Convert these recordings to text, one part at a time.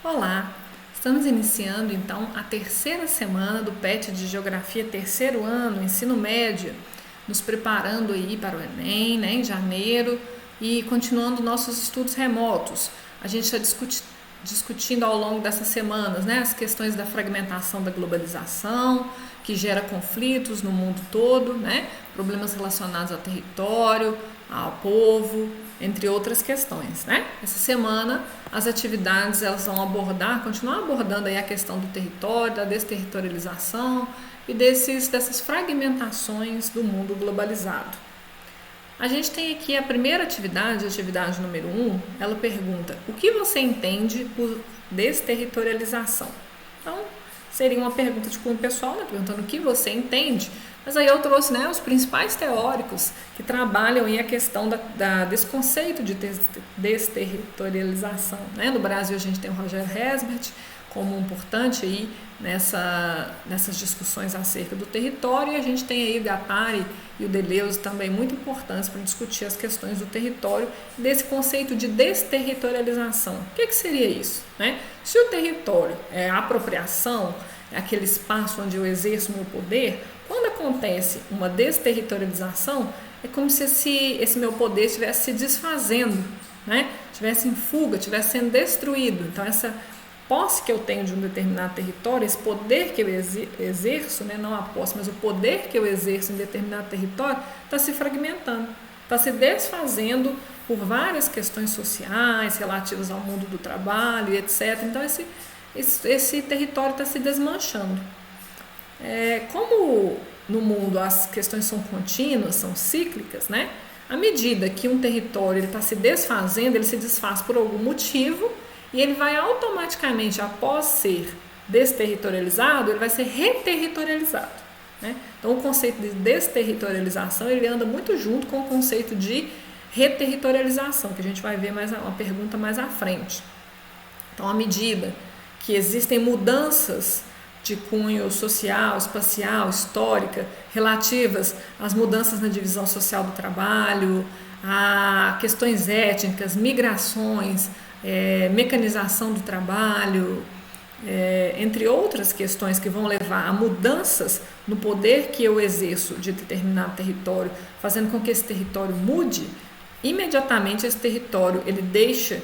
Olá, estamos iniciando então a terceira semana do PET de Geografia, terceiro ano, ensino médio, nos preparando aí para o Enem, né, em janeiro, e continuando nossos estudos remotos. A gente está discutindo ao longo dessas semanas, né, as questões da fragmentação da globalização, que gera conflitos no mundo todo, né, problemas relacionados ao território, ao povo, entre outras questões, né? Essa semana as atividades elas vão continuar abordando aí a questão do território, da desterritorialização e dessas fragmentações do mundo globalizado. A gente tem aqui a primeira atividade, a atividade número 1, ela pergunta: o que você entende por desterritorialização? Então, seria uma pergunta de cunho pessoal, né, perguntando o que você entende, mas aí eu trouxe, né, os principais teóricos que trabalham aí a questão desse conceito de desterritorialização. Né? No Brasil a gente tem o Roger Hesbert como importante aí nessas discussões acerca do território, e a gente tem aí o Guattari e o Deleuze também muito importantes para discutir as questões do território, desse conceito de desterritorialização. O que seria isso? Né? Se o território é a apropriação, é aquele espaço onde eu exerço meu poder, quando acontece uma desterritorialização, é como se esse meu poder estivesse se desfazendo, né? Estivesse em fuga, estivesse sendo destruído. Então, essa posse que eu tenho de um determinado território, esse poder que eu exerço, né? Não a posse, mas o poder que eu exerço em determinado território, está se fragmentando, está se desfazendo por várias questões sociais relativas ao mundo do trabalho, etc. Então, esse território está se desmanchando. Como no mundo as questões são contínuas, são cíclicas, né? À medida que um território está se desfazendo, ele se desfaz por algum motivo e ele vai automaticamente, após ser desterritorializado, ele vai ser reterritorializado. Né? Então, o conceito de desterritorialização ele anda muito junto com o conceito de reterritorialização, que a gente vai ver uma pergunta mais à frente. Então, à medida que existem mudanças de cunho social, espacial, histórica, relativas às mudanças na divisão social do trabalho, a questões étnicas, migrações, mecanização do trabalho, entre outras questões que vão levar a mudanças no poder que eu exerço de determinado território, fazendo com que esse território mude, imediatamente esse território ele deixa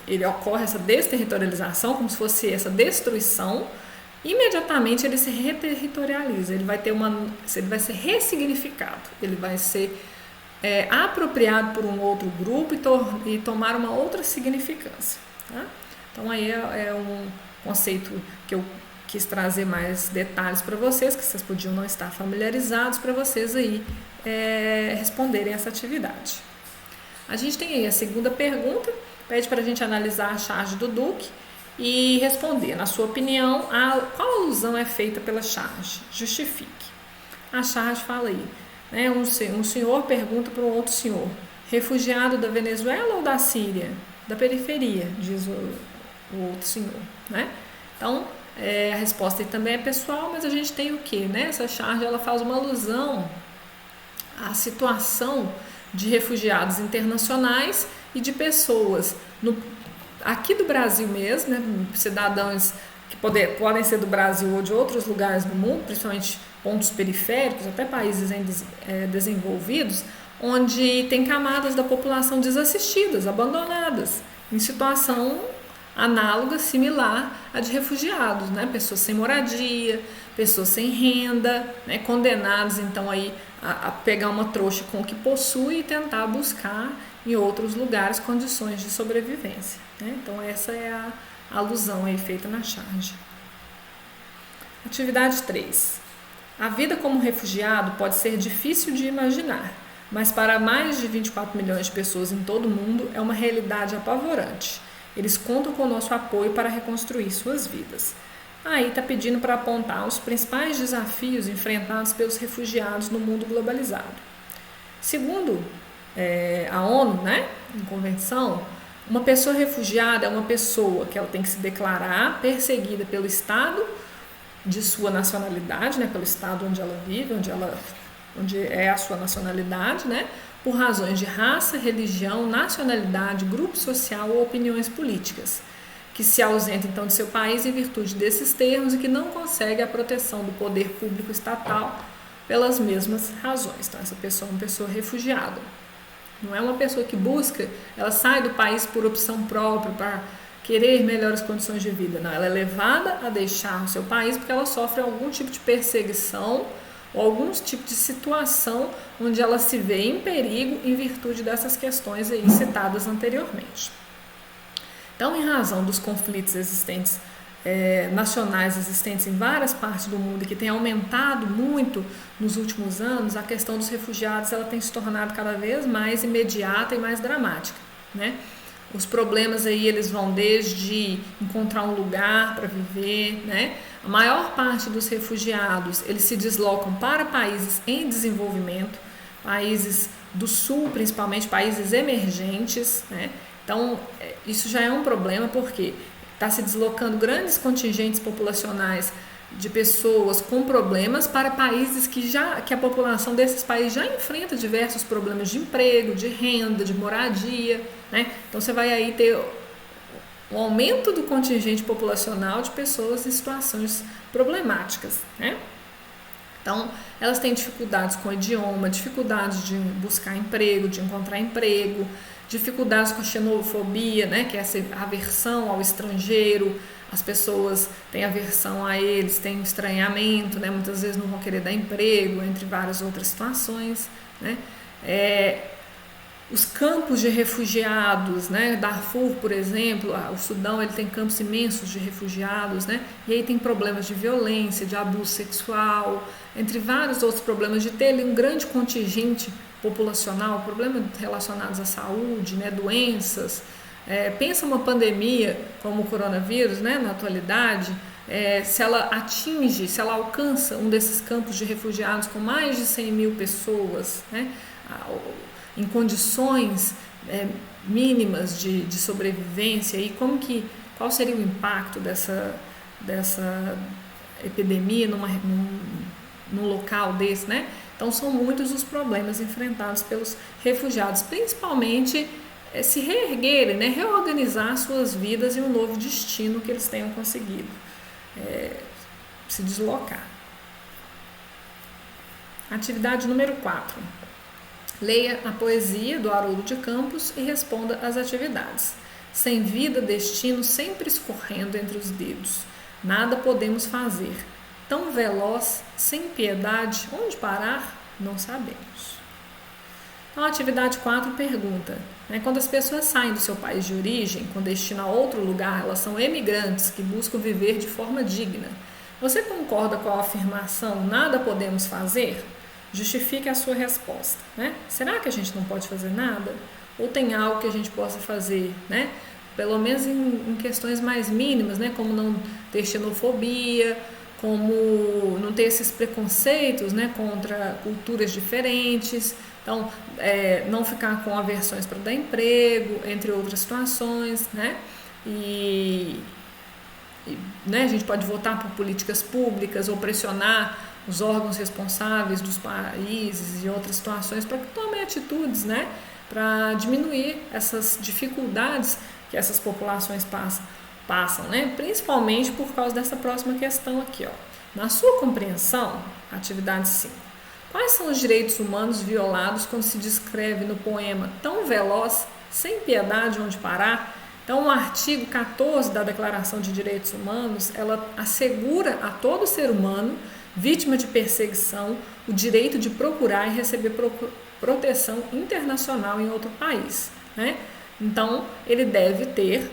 ele ocorre essa desterritorialização, como se fosse essa destruição, imediatamente ele se reterritorializa, ele vai ser ressignificado, ele vai ser apropriado por um outro grupo e tomar uma outra significância. Tá? Então aí é um conceito que eu quis trazer mais detalhes para vocês, que vocês podiam não estar familiarizados, para vocês aí responderem essa atividade. A gente tem aí a segunda pergunta, pede para a gente analisar a charge do Duque e responder, na sua opinião, qual alusão é feita pela charge? Justifique. A charge fala aí, né, um senhor pergunta para um outro senhor, refugiado da Venezuela ou da Síria? Da periferia, diz o outro senhor. Né? Então, a resposta aí também é pessoal, mas a gente tem o quê? Né? Essa charge ela faz uma alusão à situação de refugiados internacionais e de pessoas aqui do Brasil mesmo, né, cidadãos que podem ser do Brasil ou de outros lugares do mundo, principalmente pontos periféricos, até países desenvolvidos, onde tem camadas da população desassistidas, abandonadas, em situação análoga, similar à de refugiados, né? Pessoas sem moradia, pessoas sem renda, né? Condenados então aí a pegar uma trouxa com o que possui e tentar buscar em outros lugares condições de sobrevivência. Né? Então essa é a alusão aí feita na charge. Atividade 3. A vida como refugiado pode ser difícil de imaginar, mas para mais de 24 milhões de pessoas em todo o mundo é uma realidade apavorante. Eles contam com o nosso apoio para reconstruir suas vidas. Aí está pedindo para apontar os principais desafios enfrentados pelos refugiados no mundo globalizado. Segundo a ONU, né, em convenção, uma pessoa refugiada é uma pessoa que ela tem que se declarar perseguida pelo Estado de sua nacionalidade, né, pelo Estado onde ela vive, onde é a sua nacionalidade, né, por razões de raça, religião, nacionalidade, grupo social ou opiniões políticas, que se ausenta então de seu país em virtude desses termos e que não consegue a proteção do poder público estatal pelas mesmas razões. Então essa pessoa é uma pessoa refugiada. Não é uma pessoa que busca, ela sai do país por opção própria, para querer melhores condições de vida. Não, ela é levada a deixar o seu país porque ela sofre algum tipo de perseguição ou algum tipo de situação onde ela se vê em perigo em virtude dessas questões aí citadas anteriormente. Então, em razão dos conflitos existentes, nacionais existentes em várias partes do mundo e que tem aumentado muito nos últimos anos, a questão dos refugiados ela tem se tornado cada vez mais imediata e mais dramática, né? Os problemas aí eles vão desde encontrar um lugar para viver, né? A maior parte dos refugiados eles se deslocam para países em desenvolvimento, países do sul, principalmente países emergentes, né? Então isso já é um problema porque está se deslocando grandes contingentes populacionais de pessoas com problemas para países que a população desses países já enfrenta diversos problemas de emprego, de renda, de moradia, né? Então você vai aí ter um aumento do contingente populacional de pessoas em situações problemáticas, né? Então elas têm dificuldades com o idioma, dificuldades de buscar emprego, de encontrar emprego, dificuldades com a xenofobia, né, que é essa aversão ao estrangeiro. As pessoas têm aversão a eles, têm estranhamento, né, muitas vezes não vão querer dar emprego, entre várias outras situações, né. Os campos de refugiados, né, Darfur, por exemplo, o Sudão ele tem campos imensos de refugiados, né, e aí tem problemas de violência, de abuso sexual, entre vários outros problemas, de ter ali um grande contingente populacional, problemas relacionados à saúde, né, doenças. Pensa uma pandemia como o coronavírus, né, na atualidade, se ela alcança um desses campos de refugiados com mais de 100 mil pessoas, né, em condições mínimas de sobrevivência, e qual seria o impacto dessa epidemia num local desse, né? Então são muitos os problemas enfrentados pelos refugiados, principalmente se reerguerem, né? Reorganizar suas vidas em um novo destino que eles tenham conseguido se deslocar. Atividade número 4. Leia a poesia do Haroldo de Campos e responda às atividades. Sem vida, destino sempre escorrendo entre os dedos. Nada podemos fazer. Tão veloz, sem piedade, onde parar? Não sabemos. Então, a atividade 4 pergunta, né, quando as pessoas saem do seu país de origem, com destino a outro lugar, elas são emigrantes que buscam viver de forma digna. Você concorda com a afirmação, nada podemos fazer? Justifique a sua resposta, né? Será que a gente não pode fazer nada? Ou tem algo que a gente possa fazer, né? Pelo menos em questões mais mínimas, né? Como não ter xenofobia, como não ter esses preconceitos, né, contra culturas diferentes. Então, não ficar com aversões para dar emprego, entre outras situações, né? Né, a gente pode votar por políticas públicas ou pressionar os órgãos responsáveis dos países e outras situações para que tomem atitudes, né, para diminuir essas dificuldades que essas populações passam, né, principalmente por causa dessa próxima questão aqui, ó. Na sua compreensão, atividade 5, quais são os direitos humanos violados quando se descreve no poema Tão Veloz, Sem Piedade, Onde Parar? Então, o artigo 14 da Declaração de Direitos Humanos, ela assegura a todo ser humano, vítima de perseguição, o direito de procurar e receber proteção internacional em outro país, né? Então, ele deve ter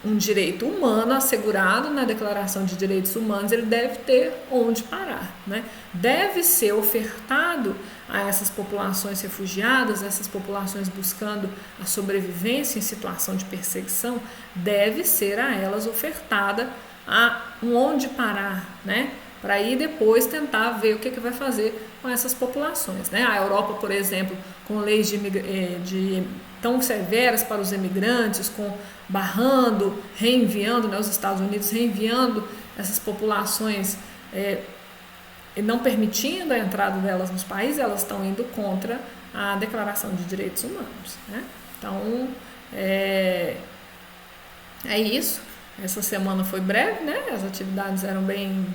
um direito humano assegurado na Declaração de Direitos Humanos, ele deve ter onde parar, né? Deve ser ofertado a essas populações refugiadas, essas populações buscando a sobrevivência em situação de perseguição, deve ser a elas ofertada um onde parar, né? Para aí depois tentar ver o que vai fazer com essas populações, né? A Europa, por exemplo, com leis tão severas para os imigrantes, barrando, reenviando, né, os Estados Unidos reenviando essas populações e não permitindo a entrada delas nos países, elas estão indo contra a Declaração de Direitos Humanos, né? Então, é isso. Essa semana foi breve, né? As atividades eram bem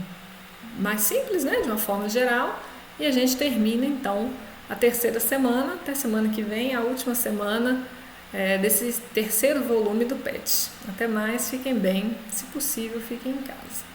mais simples, né? De uma forma geral. E a gente termina, então, a terceira semana, até semana que vem, a última semana desse terceiro volume do PET. Até mais, fiquem bem, se possível, fiquem em casa.